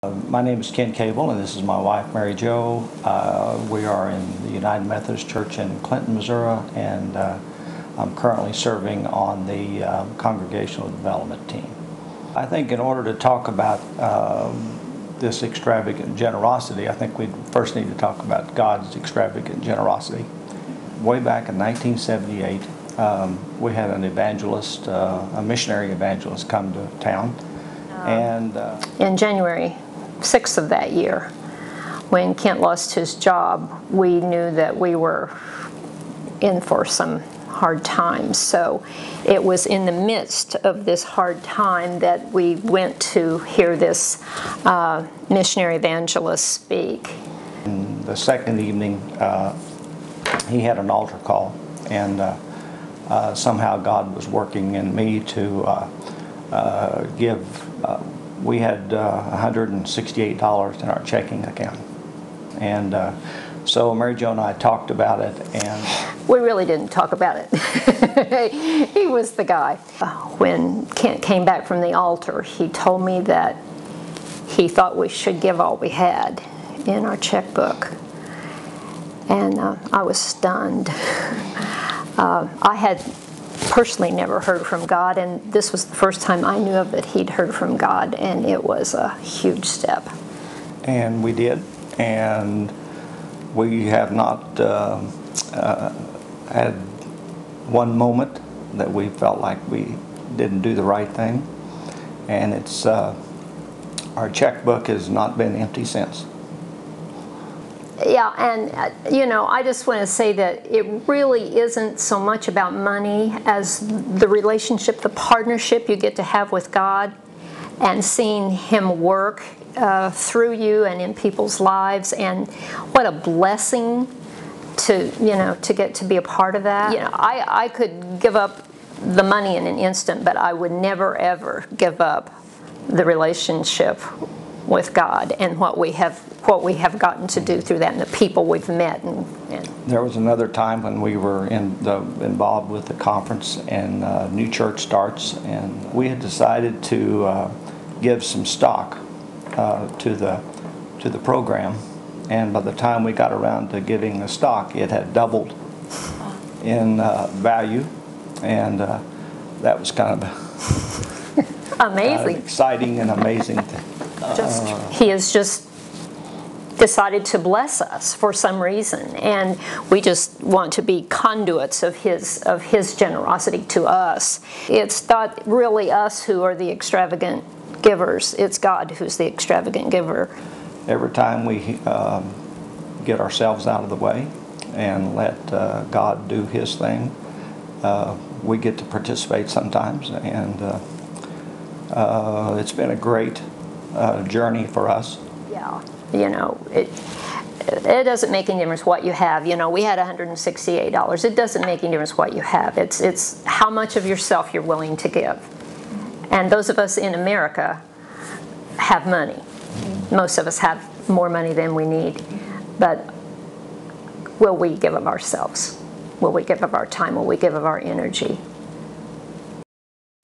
My name is Ken Cable, and this is my wife, Mary Jo. We are in the United Methodist Church in Clinton, Missouri, and I'm currently serving on the Congregational Development Team. I think in order to talk about this extravagant generosity, I think we first need to talk about God's extravagant generosity. Way back in 1978, we had an evangelist, a missionary evangelist, come to town. And in January 6th of that year, when Kent lost his job, we knew that we were in for some hard times. So it was in the midst of this hard time that we went to hear this missionary evangelist speak. And the second evening, he had an altar call, and somehow God was working in me to give. We had $168 in our checking account, and so Mary Jo and I talked about it, and we really didn't talk about it. He was the guy. When Kent came back from the altar, he told me that he thought we should give all we had in our checkbook, and I was stunned. I had personally never heard from God, and this was the first time I knew of that he'd heard from God, and it was a huge step. And we did, and we have not had one moment that we felt like we didn't do the right thing, and it's our checkbook has not been empty since. Yeah, and you know, I just want to say that it really isn't so much about money as the relationship, the partnership you get to have with God, and seeing Him work through you and in people's lives, and what a blessing to get to be a part of that. You know, I could give up the money in an instant, but I would never ever give up the relationship with God and what we have gotten to do through that, and the people we've met. And there was another time when we were involved with the conference, and new church starts, and we had decided to give some stock to the program, and by the time we got around to giving the stock, it had doubled in value, and that was kind of amazing, exciting and amazing. He has just decided to bless us for some reason, and we just want to be conduits of his generosity to us. It's not really us who are the extravagant givers, it's God who's the extravagant giver. Every time we get ourselves out of the way and let God do His thing, we get to participate sometimes, and it's been a great journey for us. Yeah, you know, it doesn't make any difference what you have. You know, we had $168. It doesn't make any difference what you have. It's how much of yourself you're willing to give. And those of us in America have money. Most of us have more money than we need. But will we give of ourselves? Will we give of our time? Will we give of our energy?